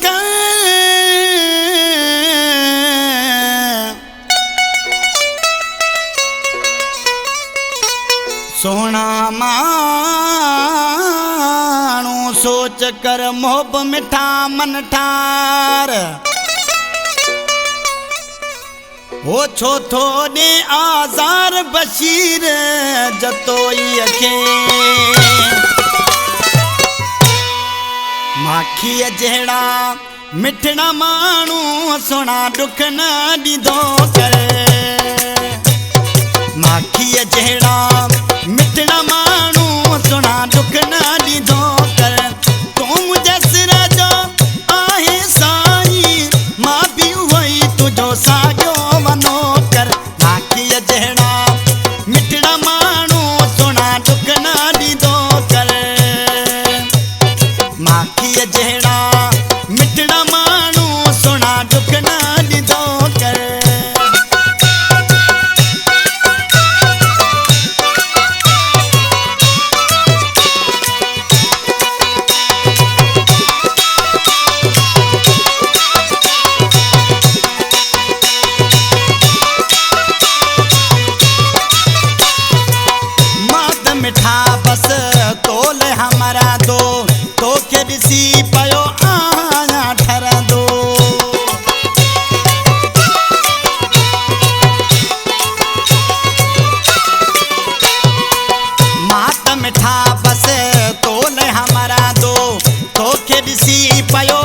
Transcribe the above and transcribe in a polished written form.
कर सोना मानू सोच कर मोहब मिठा मन ठार वो छो थोड़े आज़ार बशीर जतोई अखे माखी जहिड़ा मिठड़ा मानू सोना दुख न ॾींदो कर माखी जहिड़ा मिठड़ा मानू सोना दुख न ॾींदो कर तूं मुंहिंजे सिर जो आहे साईं मां बि उहो ई तुंहिंजो साॻियो वञो कर माखी जहिड़ा मिठड़ा मानू सोना दुख न ॾींदो कर माखी जहिड़ा मिठड़ा मानू सोना दुख न ॾींदो कर मिठा बस तोल हमारा दो तो के ॾिसी पयो आया ठरंदो मात मिठा बस तोल हमारा दो तो के ॾिसी पयो